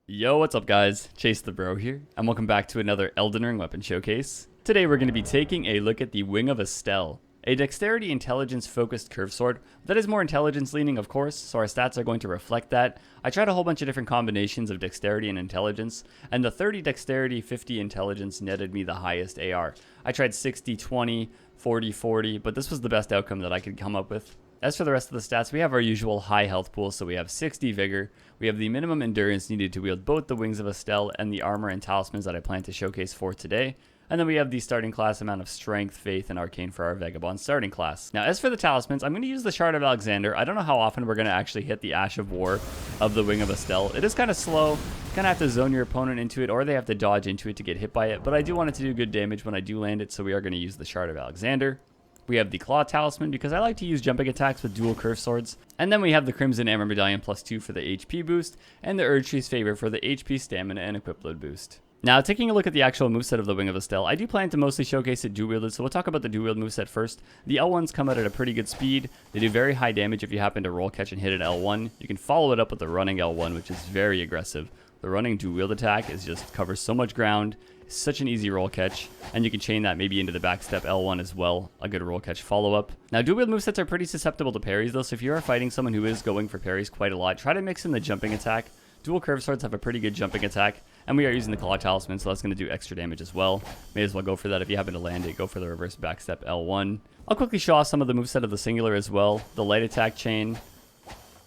Yo, what's up guys? Chase the Bro here, and welcome back to another Elden Ring weapon showcase. Today we're going to be taking a look at the Wing of Astel, a dexterity intelligence focused curve sword that is more intelligence leaning of course, so our stats are going to reflect that. I tried a whole bunch of different combinations of dexterity and intelligence, and the 30 dexterity, 50 intelligence netted me the highest AR. I tried 60, 20, 40, 40, but this was the best outcome that I could come up with. As for the rest of the stats, we have our usual high health pool, so we have 60 vigor, we have the minimum endurance needed to wield both the Wings of Astel and the armor and talismans that I plan to showcase for today, and then we have the starting class amount of strength, faith, and arcane for our Vagabond starting class. Now as for the talismans, I'm going to use the Shard of Alexander. I don't know how often we're going to actually hit the Ash of War of the Wing of Astel. It is kind of slow, kind of have to zone your opponent into it, or they have to dodge into it to get hit by it, but I do want it to do good damage when I do land it, so we are going to use the Shard of Alexander. We have the Claw Talisman because I like to use jumping attacks with dual curve swords. And then we have the Crimson Armor Medallion +2 for the HP boost, and the Urge Tree's Favor for the HP, Stamina, and Equip Load boost. Now, taking a look at the actual moveset of the Wing of Astel, I do plan to mostly showcase it dual-wielded, so we'll talk about the dual-wield moveset first. The L1s come out at a pretty good speed. They do very high damage if you happen to roll catch and hit an L1. You can follow it up with the running L1, which is very aggressive. The running dual-wield attack is just covers so much ground. Such an easy roll catch, and you can chain that maybe into the backstep L1 as well, a good roll catch follow-up. Now dual wield movesets are pretty susceptible to parries though, so if you are fighting someone who is going for parries quite a lot, try to mix in the jumping attack. Dual curve swords have a pretty good jumping attack, and we are using the Claw Talisman, so that's going to do extra damage as well. May as well go for that. If you happen to land it, go for the reverse backstep L1. I'll quickly show off some of the moveset of the singular as well. The light attack chain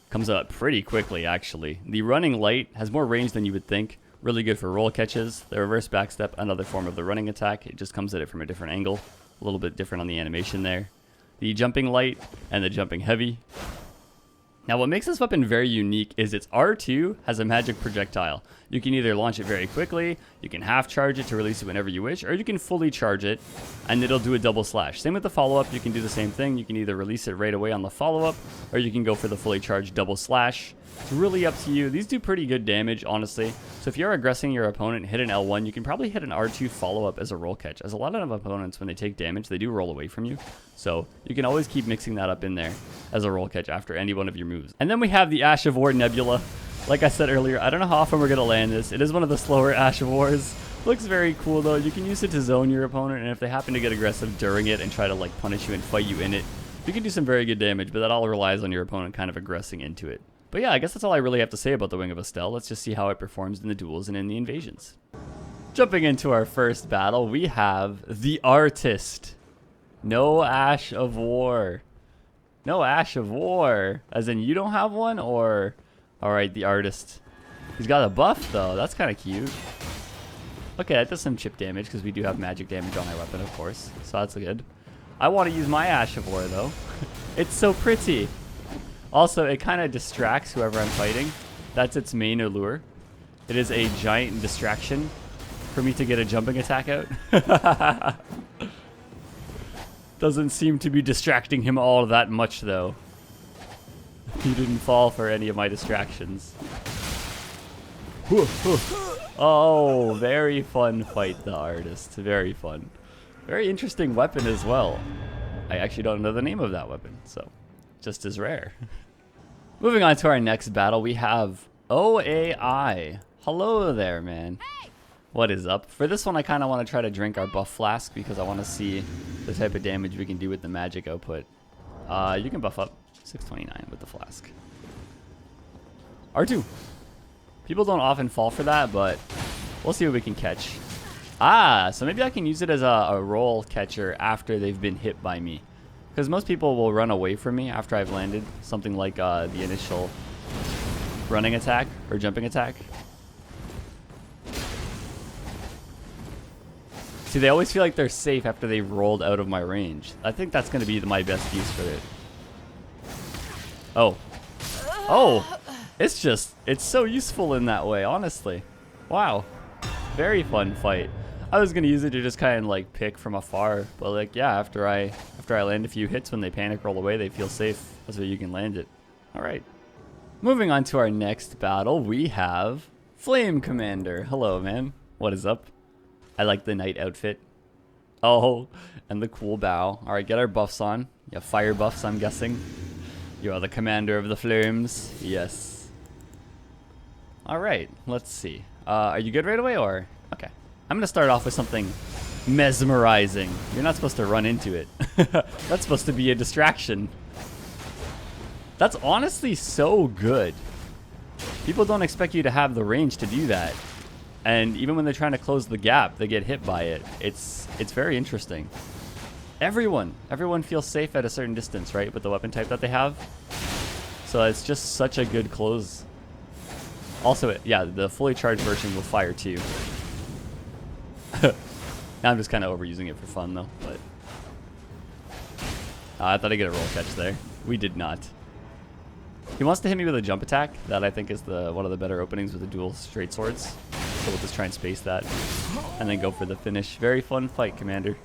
comes out pretty quickly actually. The running light has more range than you would think. Really good for roll catches. The reverse backstep, another form of the running attack. It just comes at it from a different angle. A little bit different on the animation there. The jumping light and the jumping heavy. Now what makes this weapon very unique is its R2 has a magic projectile. You can either launch it very quickly, you can half charge it to release it whenever you wish, or you can fully charge it and it'll do a double slash. Same with the follow-up, you can do the same thing. You can either release it right away on the follow-up, or you can go for the fully charged double slash. It's really up to you. These do pretty good damage, honestly. So if you're aggressing your opponent, hit an L1, you can probably hit an R2 follow-up as a roll catch. As a lot of opponents, when they take damage, they do roll away from you. So you can always keep mixing that up in there as a roll catch after any one of your moves. And then we have the Ash of War Nebula. Like I said earlier, I don't know how often we're going to land this. It is one of the slower Ash of Wars. Looks very cool though. You can use it to zone your opponent, and if they happen to get aggressive during it and try to like punish you and fight you in it, you can do some very good damage, but that all relies on your opponent kind of aggressing into it. But yeah, I guess that's all I really have to say about the Wing of Astel. Let's just see how it performs in the duels and in the invasions. Jumping into our first battle, we have the Artist. No Ash of War. No Ash of War. As in you don't have one, or... Alright, the Artist. He's got a buff though, that's kind of cute. Okay, that does some chip damage because we do have magic damage on our weapon, of course. So that's good. I want to use my Ash of War though. It's so pretty. Also, it kind of distracts whoever I'm fighting. That's its main allure. It is a giant distraction for me to get a jumping attack out. Doesn't seem to be distracting him all that much, though. He didn't fall for any of my distractions. Oh, very fun fight, the Artist. Very fun. Very interesting weapon as well. I actually don't know the name of that weapon, so... just as rare. Moving on to our next battle, we have OAI. Hello there, man. Hey. What is up? For this one, I kind of want to try to drink our buff flask because I want to see the type of damage we can do with the magic output. You can buff up 629 with the flask. R2. People don't often fall for that, but we'll see what we can catch. Ah, so maybe I can use it as a roll catcher after they've been hit by me. Because most people will run away from me after I've landed something like the initial running attack or jumping attack. See, they always feel like they're safe after they've rolled out of my range. I think that's going to be my best use for it. Oh. Oh! It's so useful in that way, honestly. Wow. Very fun fight. I was gonna use it to just kind of like pick from afar, but like yeah, after I land a few hits, when they panic roll away, they feel safe. That's where you can land it. All right. Moving on to our next battle, we have Flame Commander. Hello, man. What is up? I like the knight outfit. Oh, and the cool bow. All right, get our buffs on. You have fire buffs, I'm guessing. You are the commander of the flames. Yes. All right, let's see. Are you good right away or? Okay. I'm gonna start off with something mesmerizing. You're not supposed to run into it. That's supposed to be a distraction. That's honestly so good. People don't expect you to have the range to do that. And even when they're trying to close the gap, they get hit by it. It's very interesting. Everyone feels safe at a certain distance, right? With the weapon type that they have. So it's just such a good close. Also, yeah, the fully charged version will fire too. Now I'm just kind of overusing it for fun though, but I thought I'd get a roll catch there. We did not. He wants to hit me with a jump attack. That I think is one of the better openings with the dual straight swords. So we'll just try and space that and then go for the finish. Very fun fight, Commander.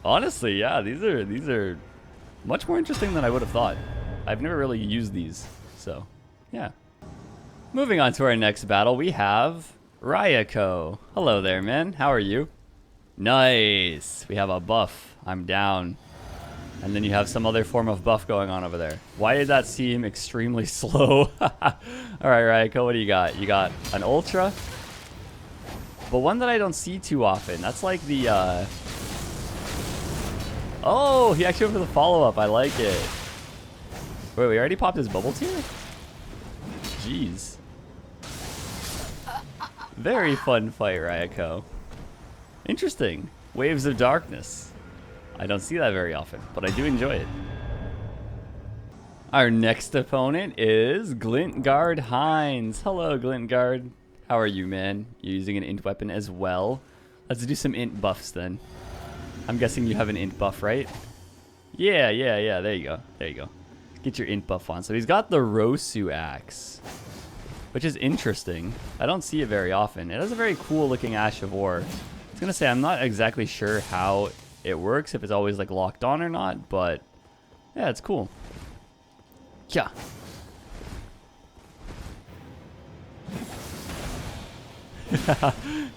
Honestly, yeah, these are much more interesting than I would have thought. I've never really used these, so yeah. Moving on to our next battle, we have Ryako. Hello there, man. How are you? Nice. We have a buff. I'm down. And then you have some other form of buff going on over there. Why did that seem extremely slow? Alright, Ryako, what do you got? You got an Ultra. But one that I don't see too often. That's like the, Oh, he actually went for the follow-up. I like it. Wait, we already popped his bubble tier? Jeez. Very fun fight, Ryako. Interesting. Waves of Darkness. I don't see that very often, but I do enjoy it. Our next opponent is Glintguard Hines. Hello, Glintguard. How are you, man? You're using an int weapon as well. Let's do some int buffs then. I'm guessing you have an int buff, right? Yeah. There you go. There you go. Get your int buff on. So he's got the Rosu axe, which is interesting. I don't see it very often. It has a very cool looking Ash of War. I was gonna say I'm not exactly sure how it works, if it's always like locked on or not, but yeah, it's cool. Yeah.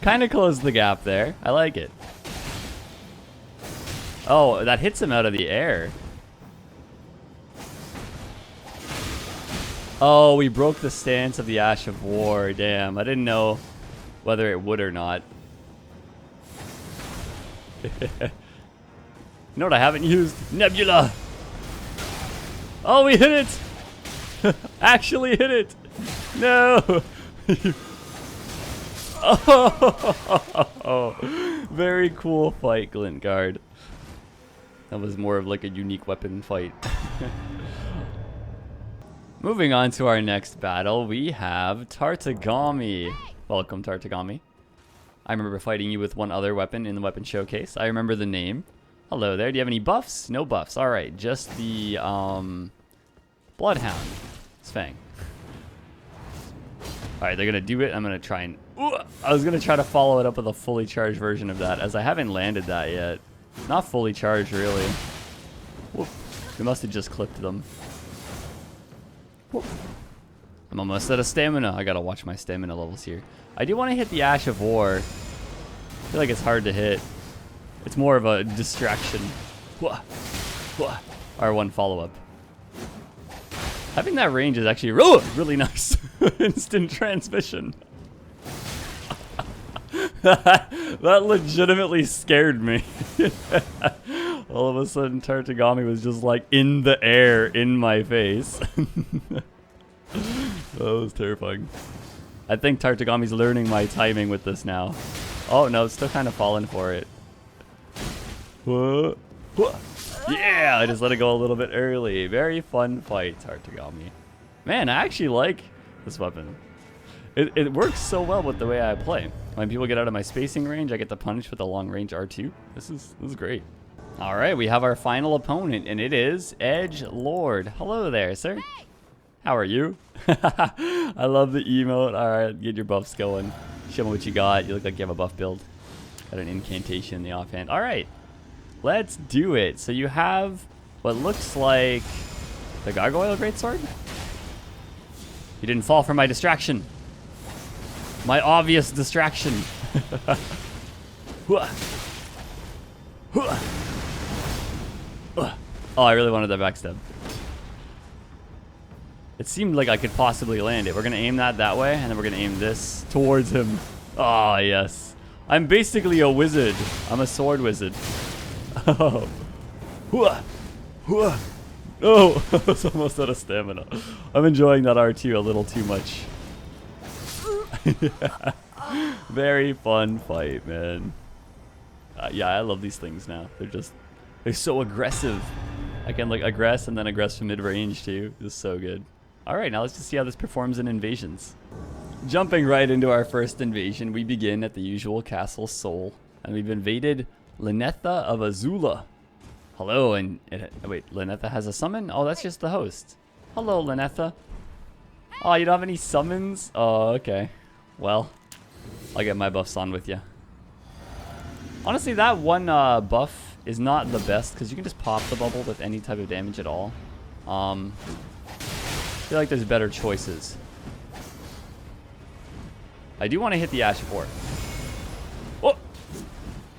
Kind of closed the gap there. I like it. Oh, that hits him out of the air. Oh, we broke the stance of the Ash of War. Damn, I didn't know whether it would or not. You know what I haven't used? Nebula! Oh, we hit it! Actually hit it! No! Oh, very cool fight, Glintguard. That was more of like a unique weapon fight. Moving on to our next battle, we have Tartagami. Welcome, Tartagami. I remember fighting you with one other weapon in the weapon showcase. I remember the name. Hello there. Do you have any buffs? No buffs. All right, just the Bloodhound. Fang. All right, they're gonna do it. I'm gonna try and. Ooh, I was gonna try to follow it up with a fully charged version of that, as I haven't landed that yet. Not fully charged, really. Whoop. We must have just clipped them. Whoop. I'm almost out of stamina. I gotta watch my stamina levels here. I do want to hit the Ash of War. I feel like it's hard to hit. It's more of a distraction. R1 follow-up. Having that range is actually really nice. Instant transmission. That legitimately scared me. All of a sudden, Tartagami was just like in the air in my face. That was terrifying. I think Tartagami's learning my timing with this now. Oh no, it's still kind of falling for it. Yeah, I just let it go a little bit early. Very fun fight, Tartagami. Man, I actually like this weapon. It works so well with the way I play. When people get out of my spacing range, I get to punish with a long range R2. This is great. All right, we have our final opponent, and it is Edge Lord. Hello there, sir. Hey. How are you? I love the emote. All right, get your buffs going. Show me what you got. You look like you have a buff build. Got an incantation in the offhand. All right, let's do it. So you have what looks like the Gargoyle Greatsword. You didn't fall for my distraction. My obvious distraction. Oh, I really wanted that backstab. It seemed like I could possibly land it. We're going to aim that way, and then we're going to aim this towards him. Oh, yes. I'm basically a wizard. I'm a sword wizard. Oh. Oh, I was almost out of stamina. I'm enjoying that R2 a little too much. Yeah. Very fun fight, man. Yeah, I love these things now. They're so aggressive. I can like aggress and then aggress from mid-range too. This is so good. Alright, now let's just see how this performs in invasions. Jumping right into our first invasion, we begin at the usual Castle Sol. And we've invaded Linetha of Azula. Hello, and wait, Linetha has a summon? Oh, that's just the host. Hello, Linetha. Oh, you don't have any summons? Oh, okay. Well, I'll get my buffs on with you. Honestly, that one buff is not the best because you can just pop the bubble with any type of damage at all. I feel like there's better choices. I do want to hit the Ash of War. Oh!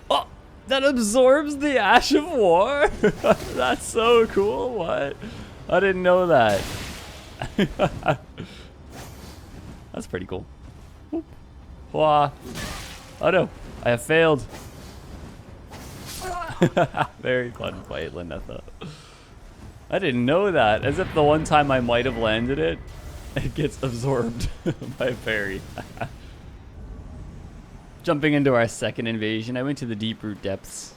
Oh! That absorbs the Ash of War? That's so cool. What? I didn't know that. That's pretty cool. Wah. Oh no. I have failed. Very fun fight, Linetha. I didn't know that. As if the one time I might have landed it, it gets absorbed by a fairy. Jumping into our second invasion, I went to the Deep Root Depths.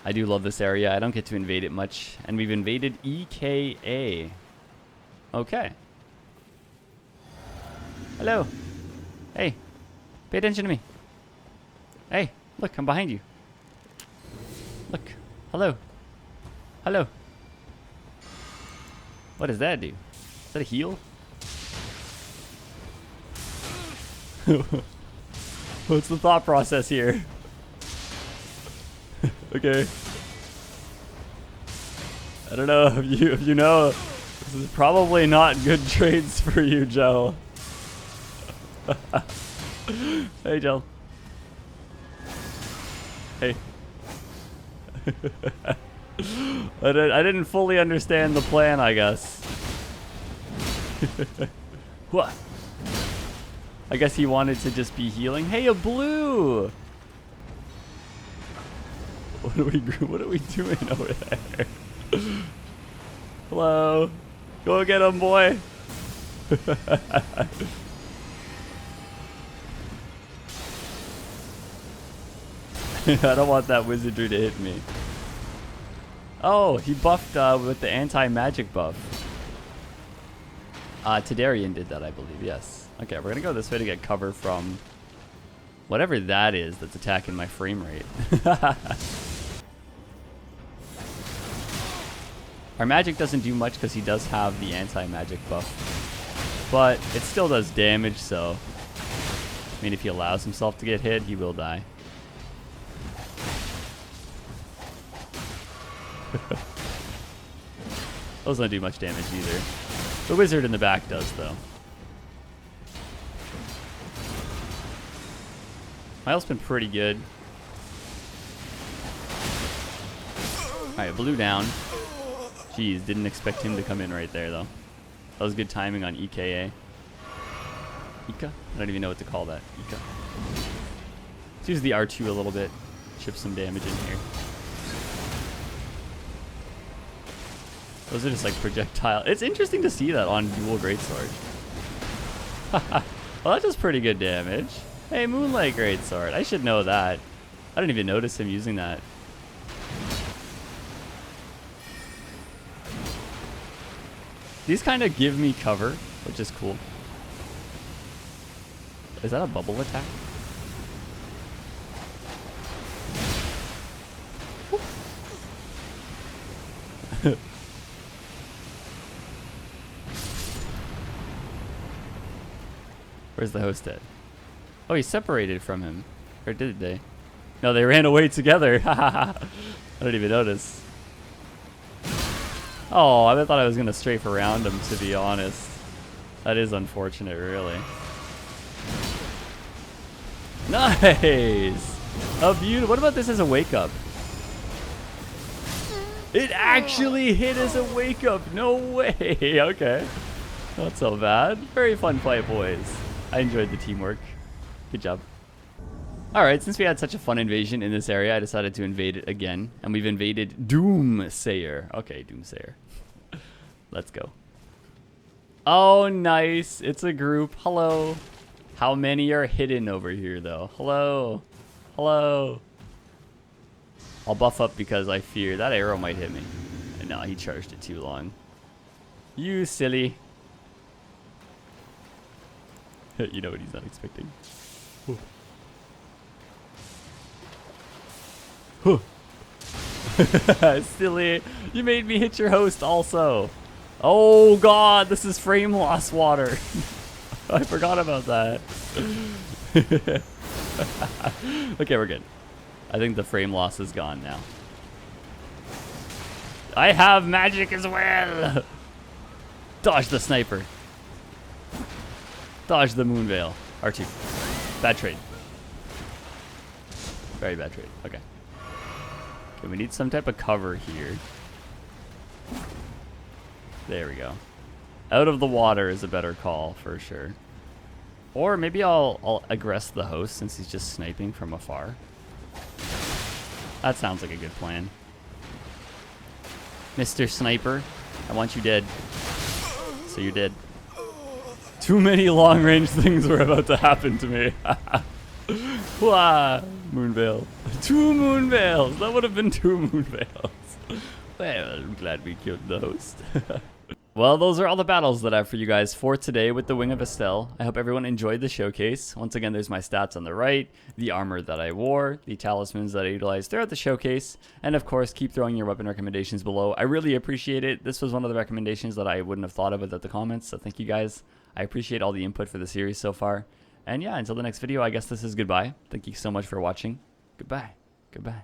I do love this area. I don't get to invade it much. And we've invaded EKA. Okay. Hello. Hey. Pay attention to me. Hey, look, I'm behind you. Look. Hello. Hello. What does that do? Is that a heal? What's the thought process here? Okay. I don't know if you know. This is probably not good trades for you, Joe. Hey, Joe. Hey. I didn't fully understand the plan, I guess. What? I guess he wanted to just be healing. Hey, a blue! What are we doing over there? Hello? Go get him, boy! I don't want that wizardry to hit me. Oh, he buffed with the anti-magic buff. Tadarian did that, I believe, yes. Okay, we're gonna go this way to get cover from whatever that is that's attacking my frame rate. Our magic doesn't do much because he does have the anti-magic buff. But it still does damage, so... I mean, if he allows himself to get hit, he will die. Those don't do much damage either. The wizard in the back does, though. My health's been pretty good. Alright, blue down. Jeez, didn't expect him to come in right there, though. That was good timing on EKA. Ika? I don't even know what to call that. Ika. Let's use the R2 a little bit. Chip some damage in here. Those are just like projectile. It's interesting to see that on dual greatsword. Well, that does pretty good damage. Hey, Moonlight Greatsword. I should know that. I didn't even notice him using that. These kind of give me cover, which is cool. Is that a bubble attack? Where's the host at? Oh, he separated from him. Or did they? No, they ran away together. I didn't even notice. Oh, I thought I was going to strafe around him, to be honest. That is unfortunate, really. Nice! Oh, beautiful. What about this as a wake-up? It actually hit as a wake-up. No way. Okay. Not so bad. Very fun fight, boys. I enjoyed the teamwork. Good job. Alright, since we had such a fun invasion in this area, I decided to invade it again. And we've invaded Doomsayer. Okay, Doomsayer. Let's go. Oh, nice. It's a group. Hello. How many are hidden over here, though? Hello. Hello. I'll buff up because I fear that arrow might hit me. And no, he charged it too long. You silly. You know what he's not expecting. Silly. You made me hit your host also. Oh god, this is frame loss water. I forgot about that. Okay, we're good. I think the frame loss is gone now. I have magic as well. Dodge the sniper. Dodge the moon veil. R2. Bad trade. Very bad trade. Okay. Okay, we need some type of cover here. There we go. Out of the water is a better call for sure. Or maybe I'll aggress the host since he's just sniping from afar. That sounds like a good plan. Mr. Sniper, I want you dead. So you're dead. Too many long-range things were about to happen to me. Wah! Moonveil. 2 moonveils! That would have been 2 moonveils. Well, I'm glad we killed the host. Well, those are all the battles that I have for you guys for today with the Wing of Astel. I hope everyone enjoyed the showcase. Once again, there's my stats on the right, the armor that I wore, the talismans that I utilized throughout the showcase, and of course, keep throwing your weapon recommendations below. I really appreciate it. This was one of the recommendations that I wouldn't have thought of without the comments, so thank you guys. I appreciate all the input for the series so far. And yeah, until the next video, I guess this is goodbye. Thank you so much for watching. Goodbye. Goodbye.